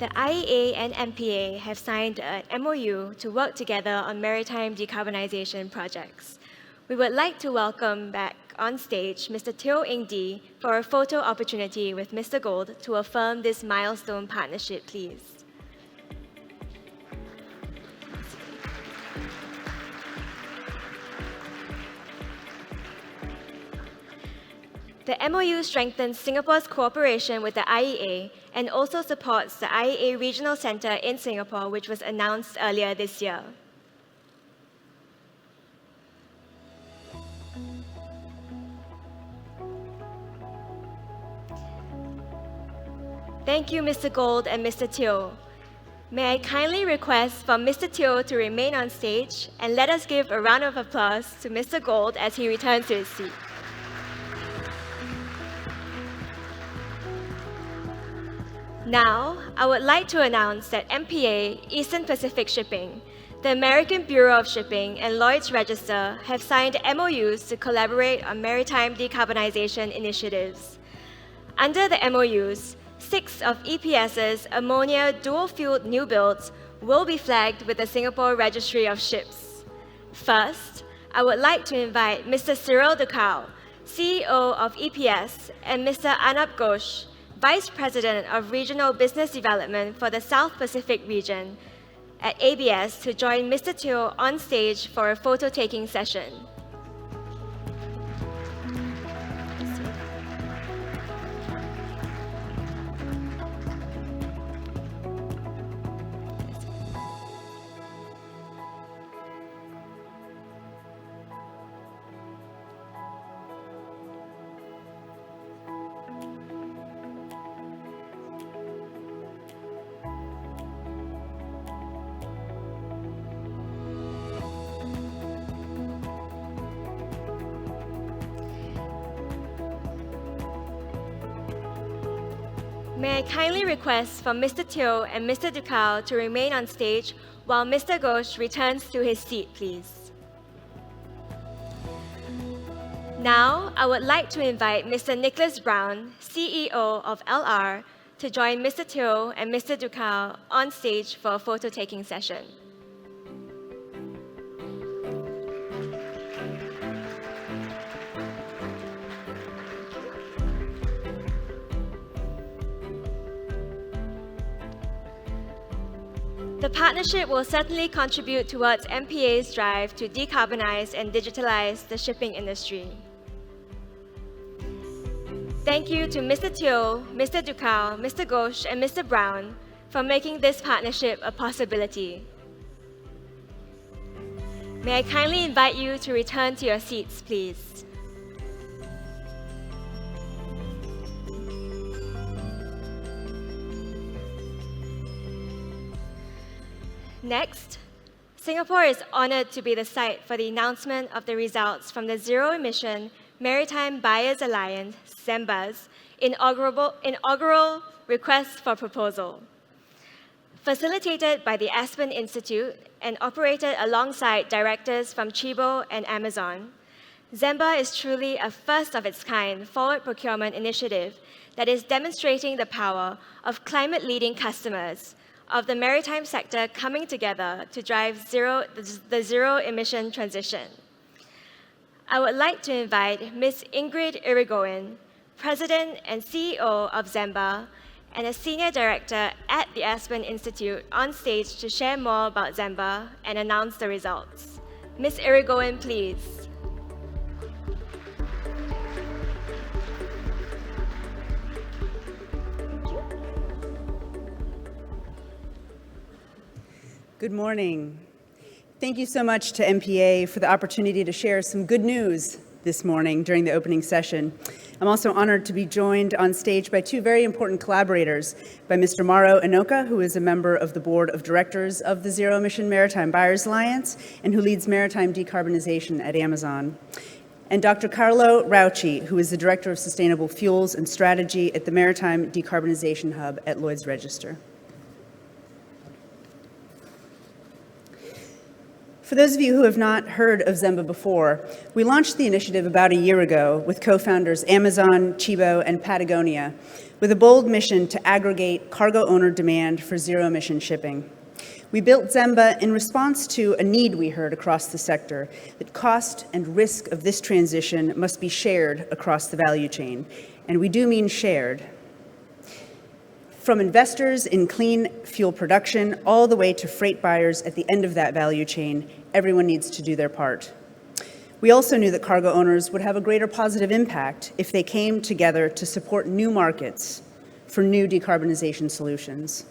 The IEA and MPA have signed an MOU to work together on maritime decarbonization projects. We would like to welcome back on stage Mr. Teo Eng Dee for a photo opportunity with Mr. Gold to affirm this milestone partnership, please. The MOU strengthens Singapore's cooperation with the IEA and also supports the IEA Regional Centre in Singapore, which was announced earlier this year. Thank you, Mr. Gold and Mr. Teo. May I kindly request for Mr. Teo to remain on stage, and let us give a round of applause to Mr. Gold as he returns to his seat. Now, I would like to announce that MPA, Eastern Pacific Shipping, the American Bureau of Shipping, and Lloyd's Register have signed MOUs to collaborate on maritime decarbonization initiatives. Under the MOUs, 6 of EPS's ammonia dual-fueled new builds will be flagged with the Singapore Registry of Ships. First, I would like to invite Mr. Cyril Ducau, CEO of EPS, and Mr. Arnab Ghosh, Vice President of Regional Business Development for the South Pacific region at ABS, to join Mr. Teo on stage for a photo-taking session. May I kindly request for Mr. Teo and Mr. Ducau to remain on stage while Mr. Ghosh returns to his seat, please. Now, I would like to invite Mr. Nicholas Brown, CEO of LR, to join Mr. Teo and Mr. Ducau on stage for a photo-taking session. The partnership will certainly contribute towards MPA's drive to decarbonize and digitalize the shipping industry. Thank you to Mr. Teo, Mr. Ducau, Mr. Ghosh, and Mr. Brown for making this partnership a possibility. May I kindly invite you to return to your seats, please. Next, Singapore is honored to be the site for the announcement of the results from the Zero Emission Maritime Buyers Alliance, ZEMBA's inaugural request for proposal. Facilitated by the Aspen Institute and operated alongside directors from Chibo and Amazon, ZEMBA is truly a first-of-its-kind forward procurement initiative that is demonstrating the power of climate-leading customers of the maritime sector coming together to drive the zero-emission transition. I would like to invite Ms. Ingrid Irigoyen, President and CEO of ZEMBA, and a Senior Director at the Aspen Institute, on stage to share more about ZEMBA and announce the results. Ms. Irigoyen, please. Good morning. Thank you so much to MPA for the opportunity to share some good news this morning during the opening session. I'm also honored to be joined on stage by 2 very important collaborators, by Mr. Mauro Inoka, who is a member of the board of directors of the Zero Emission Maritime Buyers Alliance and who leads maritime decarbonization at Amazon, and Dr. Carlo Rauci, who is the Director of Sustainable Fuels and Strategy at the Maritime Decarbonization Hub at Lloyd's Register. For those of you who have not heard of ZEMBA before, we launched the initiative about a year ago with co-founders Amazon, Chibo, and Patagonia, with a bold mission to aggregate cargo owner demand for zero-emission shipping. We built ZEMBA in response to a need we heard across the sector, that cost and risk of this transition must be shared across the value chain, and we do mean shared. From investors in clean fuel production all the way to freight buyers at the end of that value chain, everyone needs to do their part. We also knew that cargo owners would have a greater positive impact if they came together to support new markets for new decarbonization solutions.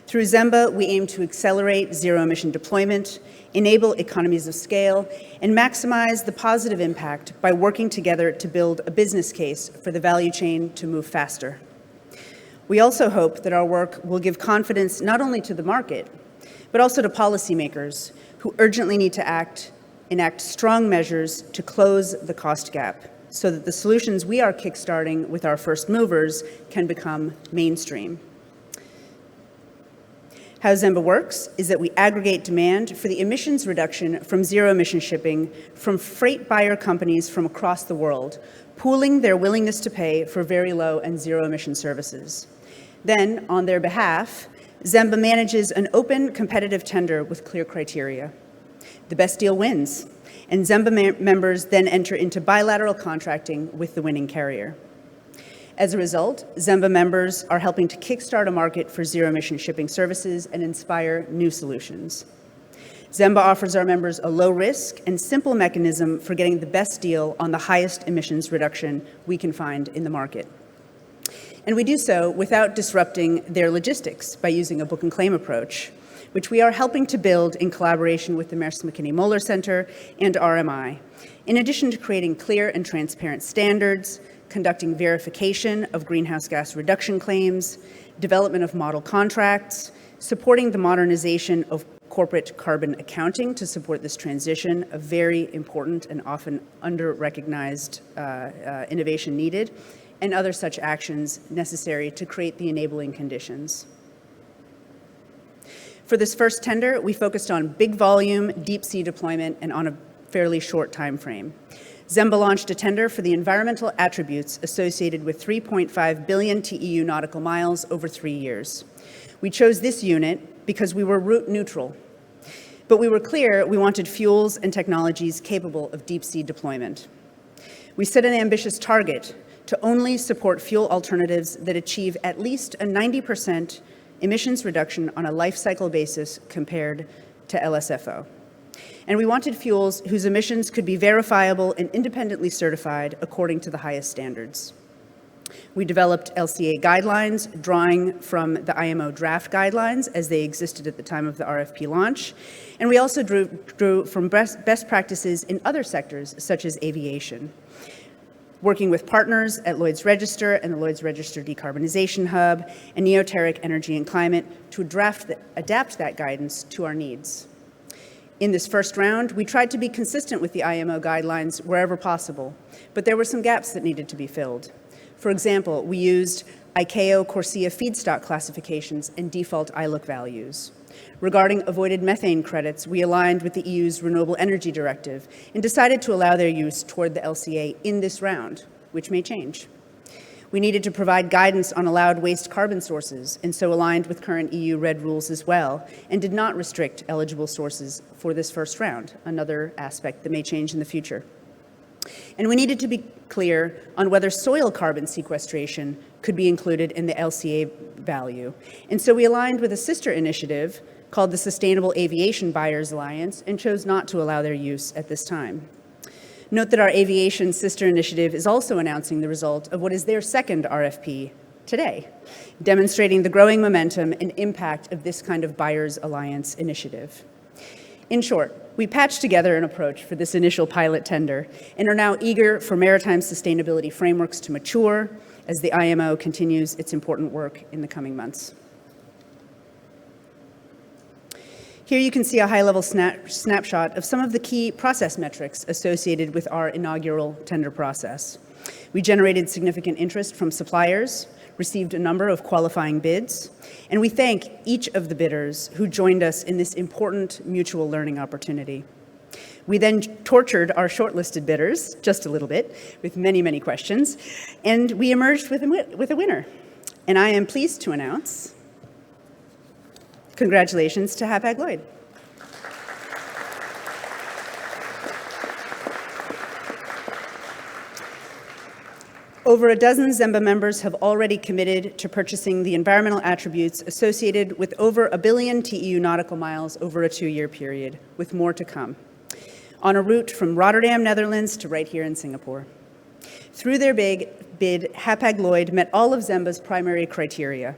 Through ZEMBA, we aim to accelerate zero-emission deployment, enable economies of scale, and maximize the positive impact by working together to build a business case for the value chain to move faster. We also hope that our work will give confidence not only to the market, but also to policymakers who urgently need to enact strong measures to close the cost gap so that the solutions we are kickstarting with our first movers can become mainstream. How ZEMBA works is that we aggregate demand for the emissions reduction from zero-emission shipping from freight buyer companies from across the world, pooling their willingness to pay for very low and zero-emission services. Then, on their behalf, ZEMBA manages an open, competitive tender with clear criteria. The best deal wins, and ZEMBA members then enter into bilateral contracting with the winning carrier. As a result, ZEMBA members are helping to kickstart a market for zero-emission shipping services and inspire new solutions. ZEMBA offers our members a low-risk and simple mechanism for getting the best deal on the highest emissions reduction we can find in the market. And we do so without disrupting their logistics by using a book and claim approach, which we are helping to build in collaboration with the Maersk Mc-Kinney Moller Center and RMI, in addition to creating clear and transparent standards, conducting verification of greenhouse gas reduction claims, development of model contracts, supporting the modernization of corporate carbon accounting to support this transition, a very important and often under-recognized innovation needed, and other such actions necessary to create the enabling conditions. For this first tender, we focused on big volume, deep sea deployment, and on a fairly short time frame. ZEMBA launched a tender for the environmental attributes associated with 3.5 billion TEU nautical miles over 3 years. We chose this unit because we were route neutral, but we were clear we wanted fuels and technologies capable of deep sea deployment. We set an ambitious target to only support fuel alternatives that achieve at least a 90% emissions reduction on a life cycle basis compared to LSFO. And we wanted fuels whose emissions could be verifiable and independently certified according to the highest standards. We developed LCA guidelines drawing from the IMO draft guidelines as they existed at the time of the RFP launch. And we also drew from best practices in other sectors, such as aviation, working with partners at Lloyd's Register and the Lloyd's Register Decarbonization Hub and Neoteric Energy and Climate to adapt that guidance to our needs. In this first round, we tried to be consistent with the IMO guidelines wherever possible, but there were some gaps that needed to be filled. For example, we used ICAO CORSIA feedstock classifications and default ILUC values. Regarding avoided methane credits, we aligned with the EU's Renewable Energy Directive and decided to allow their use toward the LCA in this round, which may change. We needed to provide guidance on allowed waste carbon sources, and so aligned with current EU RED rules as well, and did not restrict eligible sources for this first round, another aspect that may change in the future. And we needed to be clear on whether soil carbon sequestration could be included in the LCA value. And so we aligned with a sister initiative called the Sustainable Aviation Buyers Alliance and chose not to allow their use at this time. Note that our aviation sister initiative is also announcing the result of what is their second RFP today, demonstrating the growing momentum and impact of this kind of Buyers Alliance initiative. In short, we patched together an approach for this initial pilot tender and are now eager for maritime sustainability frameworks to mature as the IMO continues its important work in the coming months. Here you can see a high-level snapshot of some of the key process metrics associated with our inaugural tender process. We generated significant interest from suppliers, received a number of qualifying bids, and we thank each of the bidders who joined us in this important mutual learning opportunity. We then tortured our shortlisted bidders just a little bit with many, many questions, and we emerged with a winner. And I am pleased to announce, congratulations to Hapag-Lloyd. Over a dozen ZEMBA members have already committed to purchasing the environmental attributes associated with over 1 billion TEU nautical miles over a 2-year period, with more to come, on a route from Rotterdam, Netherlands to right here in Singapore. Through their bid, Hapag-Lloyd met all of ZEMBA's primary criteria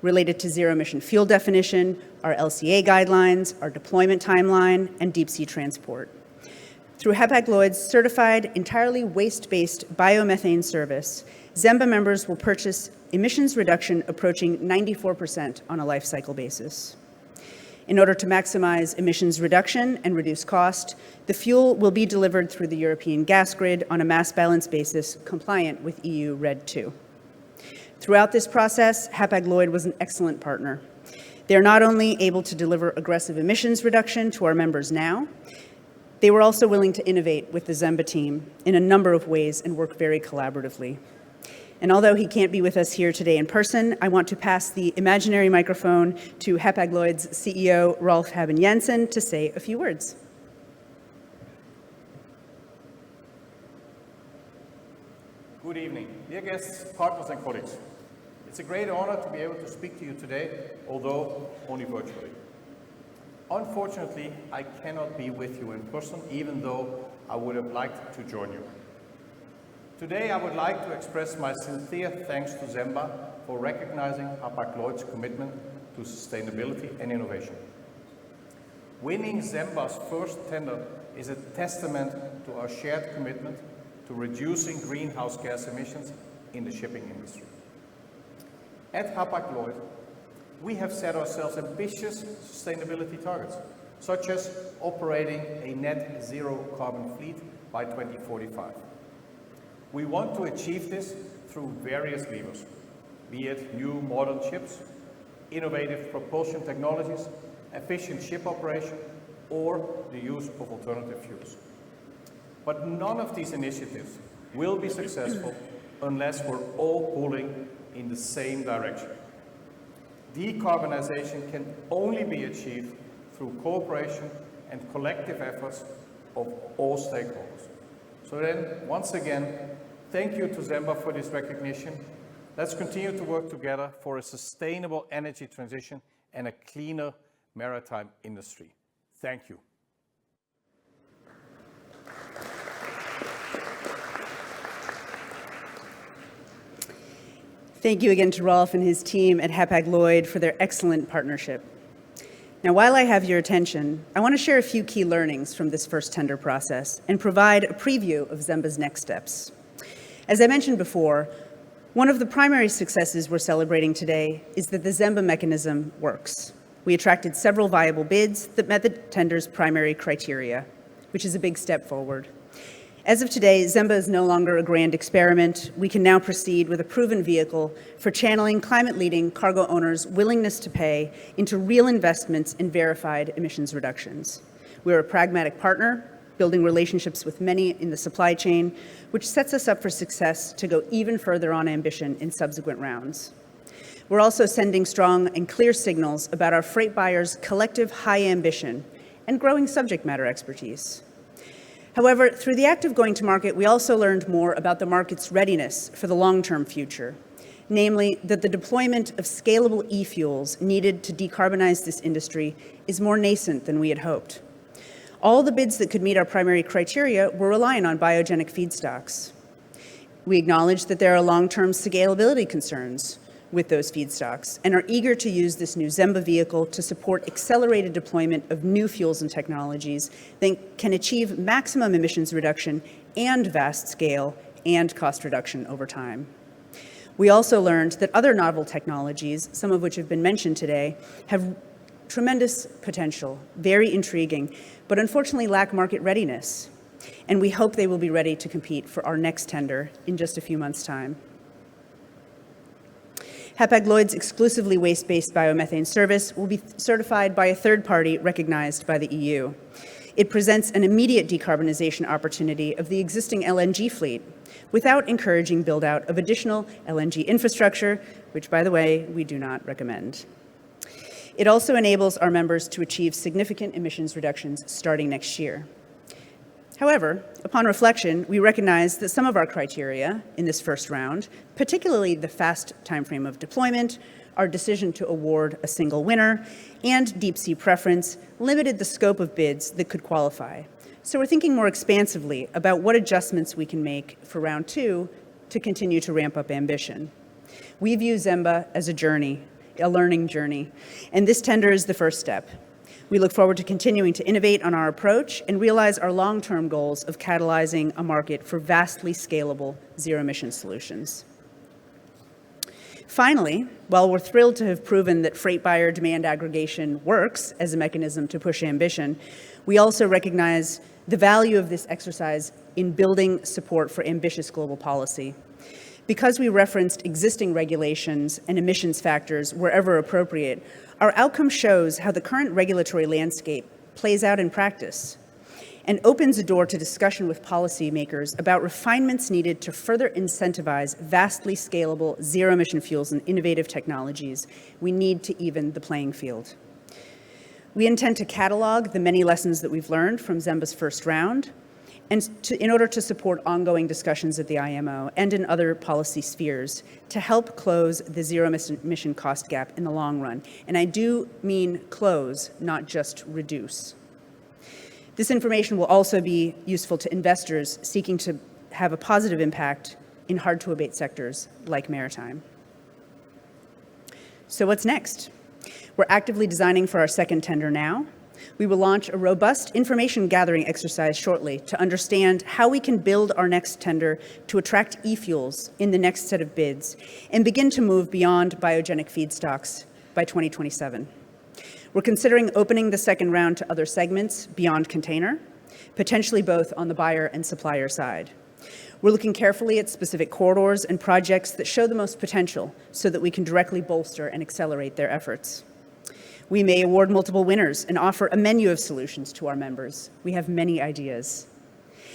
related to zero-emission fuel definition, our LCA guidelines, our deployment timeline, and deep-sea transport. Through Hapag-Lloyd's certified, entirely waste-based biomethane service, ZEMBA members will purchase emissions reduction approaching 94% on a life cycle basis. In order to maximize emissions reduction and reduce cost, the fuel will be delivered through the European gas grid on a mass balance basis compliant with EU RED II. Throughout this process, Hapag-Lloyd was an excellent partner. They are not only able to deliver aggressive emissions reduction to our members now, they were also willing to innovate with the ZEMBA team in a number of ways and work very collaboratively. And although he can't be with us here today in person, I want to pass the imaginary microphone to Hapag-Lloyd's CEO, Rolf Haben Jensen, to say a few words. Good evening, dear guests, partners and colleagues. It's a great honor to be able to speak to you today, although only virtually. Unfortunately, I cannot be with you in person, even though I would have liked to join you. Today, I would like to express my sincere thanks to ZEMBA for recognizing Hapag-Lloyd's commitment to sustainability and innovation. Winning ZEMBA's first tender is a testament to our shared commitment to reducing greenhouse gas emissions in the shipping industry. At Hapag-Lloyd, we have set ourselves ambitious sustainability targets, such as operating a net zero carbon fleet by 2045. We want to achieve this through various levers, be it new modern ships, innovative propulsion technologies, efficient ship operation, or the use of alternative fuels. But none of these initiatives will be successful unless we're all pulling in the same direction. Decarbonization can only be achieved through cooperation and collective efforts of all stakeholders. So then, once again, thank you to ZEMBA for this recognition. Let's continue to work together for a sustainable energy transition and a cleaner maritime industry. Thank you. Thank you again to Rolf and his team at Hapag-Lloyd for their excellent partnership. Now, while I have your attention, I want to share a few key learnings from this first tender process and provide a preview of ZEMBA's next steps. As I mentioned before, one of the primary successes we're celebrating today is that the ZEMBA mechanism works. We attracted several viable bids that met the tender's primary criteria, which is a big step forward. As of today, ZEMBA is no longer a grand experiment. We can now proceed with a proven vehicle for channeling climate-leading cargo owners' willingness to pay into real investments in verified emissions reductions. We're a pragmatic partner, building relationships with many in the supply chain, which sets us up for success to go even further on ambition in subsequent rounds. We're also sending strong and clear signals about our freight buyers' collective high ambition and growing subject matter expertise. However, through the act of going to market, we also learned more about the market's readiness for the long-term future, namely that the deployment of scalable e-fuels needed to decarbonize this industry is more nascent than we had hoped. All the bids that could meet our primary criteria were relying on biogenic feedstocks. We acknowledge that there are long-term scalability concerns with those feedstocks and are eager to use this new ZEMBA vehicle to support accelerated deployment of new fuels and technologies that can achieve maximum emissions reduction and vast scale and cost reduction over time. We also learned that other novel technologies, some of which have been mentioned today, have tremendous potential, very intriguing, but unfortunately lack market readiness. And we hope they will be ready to compete for our next tender in just a few months' time. Hapag-Lloyd's exclusively waste-based biomethane service will be certified by a third party recognized by the EU. It presents an immediate decarbonization opportunity of the existing LNG fleet without encouraging build-out of additional LNG infrastructure, which, by the way, we do not recommend. It also enables our members to achieve significant emissions reductions starting next year. However, upon reflection, we recognize that some of our criteria in this first round, particularly the fast timeframe of deployment, our decision to award a single winner, and deep-sea preference limited the scope of bids that could qualify. So we're thinking more expansively about what adjustments we can make for round 2 to continue to ramp up ambition. We view ZEMBA as a journey, a learning journey, and this tender is the first step. We look forward to continuing to innovate on our approach and realize our long-term goals of catalyzing a market for vastly scalable zero-emission solutions. Finally, while we're thrilled to have proven that freight buyer demand aggregation works as a mechanism to push ambition, we also recognize the value of this exercise in building support for ambitious global policy. Because we referenced existing regulations and emissions factors wherever appropriate, our outcome shows how the current regulatory landscape plays out in practice and opens a door to discussion with policymakers about refinements needed to further incentivize vastly scalable zero-emission fuels and innovative technologies. We need to even the playing field. We intend to catalog the many lessons that we've learned from ZEMBA's first round in order to support ongoing discussions at the IMO and in other policy spheres to help close the zero-emission cost gap in the long run. And I do mean close, not just reduce. This information will also be useful to investors seeking to have a positive impact in hard-to-abate sectors like maritime. So what's next? We're actively designing for our second tender now. We will launch a robust information gathering exercise shortly to understand how we can build our next tender to attract e-fuels in the next set of bids and begin to move beyond biogenic feedstocks by 2027. We're considering opening the second round to other segments beyond container, potentially both on the buyer and supplier side. We're looking carefully at specific corridors and projects that show the most potential so that we can directly bolster and accelerate their efforts. We may award multiple winners and offer a menu of solutions to our members. We have many ideas.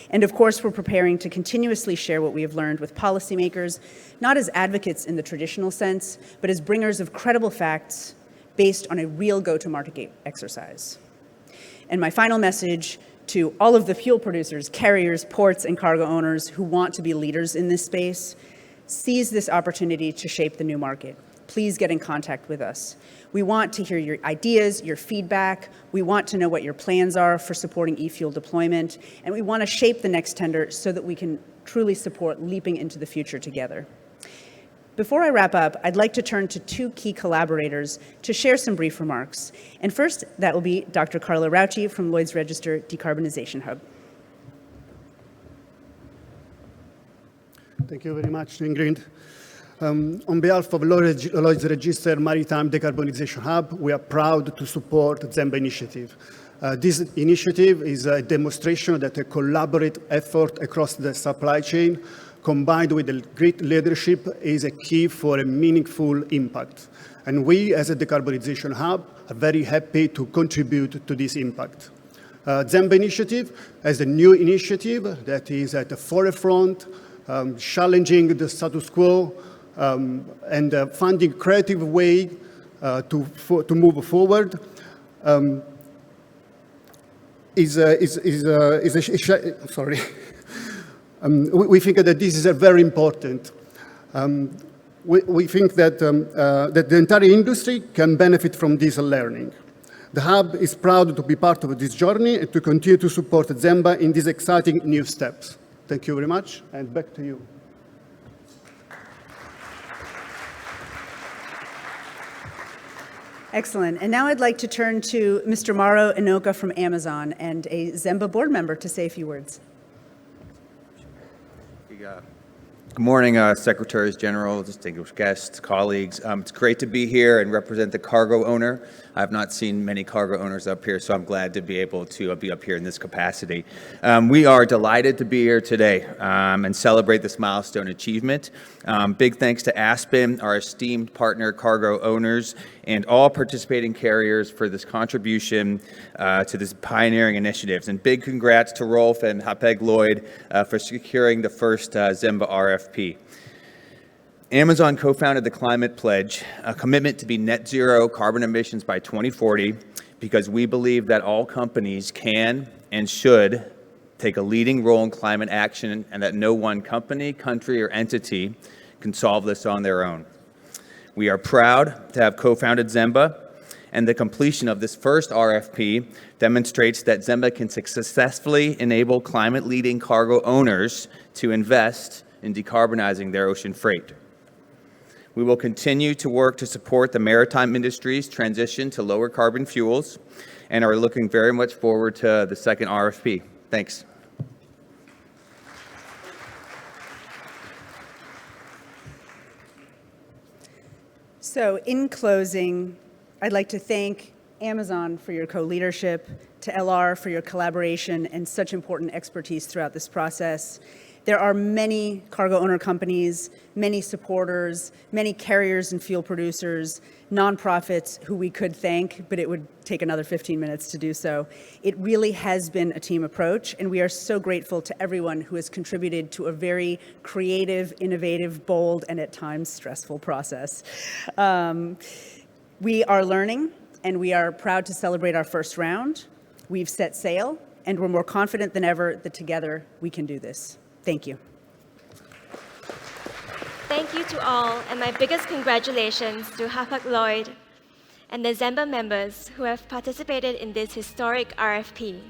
And of course, we're preparing to continuously share what we have learned with policymakers, not as advocates in the traditional sense, but as bringers of credible facts based on a real go-to-market exercise. And my final message to all of the fuel producers, carriers, ports, and cargo owners who want to be leaders in this space, seize this opportunity to shape the new market. Please get in contact with us. We want to hear your ideas, your feedback. We want to know what your plans are for supporting e-fuel deployment, and we want to shape the next tender so that we can truly support leaping into the future together. Before I wrap up, I'd like to turn to two key collaborators to share some brief remarks. And first, that will be Dr. Carla Rauchi from Lloyd's Register Decarbonization Hub. Thank you very much, Ingrid. On behalf of Lloyd's Register Maritime Decarbonization Hub, we are proud to support the ZEMBA initiative. This initiative is a demonstration that a collaborative effort across the supply chain, combined with the great leadership, is a key for a meaningful impact. And we, as a Decarbonization Hub, are very happy to contribute to this impact. ZEMBA initiative is a new initiative that is at the forefront, challenging the status quo, and finding creative way to move forward. Sorry. We think that this is very important. We think that, that the entire industry can benefit from this learning. The Hub is proud to be part of this journey and to continue to support ZEMBA in these exciting new steps. Thank you very much, and back to you. Excellent. And now I'd like to turn to Mr. Mauro Inoka from Amazon and a ZEMBA board member to say a few words. Good morning, Secretaries General, distinguished guests, colleagues. It's great to be here and represent the cargo owner. I've not seen many cargo owners up here, so I'm glad to be able to be up here in this capacity. We are delighted to be here today and celebrate this milestone achievement. Big thanks to Aspen, our esteemed partner cargo owners, and all participating carriers for this contribution to this pioneering initiatives. And big congrats to Rolf and Hapag-Lloyd for securing the first ZEMBA RFP. Amazon co-founded the Climate Pledge, a commitment to be net zero carbon emissions by 2040, because we believe that all companies can and should take a leading role in climate action, and that no one company, country, or entity can solve this on their own. We are proud to have co-founded ZEMBA, and the completion of this first RFP demonstrates that ZEMBA can successfully enable climate-leading cargo owners to invest in decarbonizing their ocean freight. We will continue to work to support the maritime industry's transition to lower carbon fuels, and are looking very much forward to the second RFP. Thanks. So in closing, I'd like to thank Amazon for your co-leadership, to LR for your collaboration and such important expertise throughout this process. There are many cargo owner companies, many supporters, many carriers and fuel producers, nonprofits who we could thank, but it would take another 15 minutes to do so. It really has been a team approach, and we are so grateful to everyone who has contributed to a very creative, innovative, bold, and at times stressful process. We are learning, and we are proud to celebrate our first round. We've set sail, and we're more confident than ever that together we can do this. Thank you. Thank you to all, and my biggest congratulations to Hapag-Lloyd and the ZEMBA members who have participated in this historic RFP.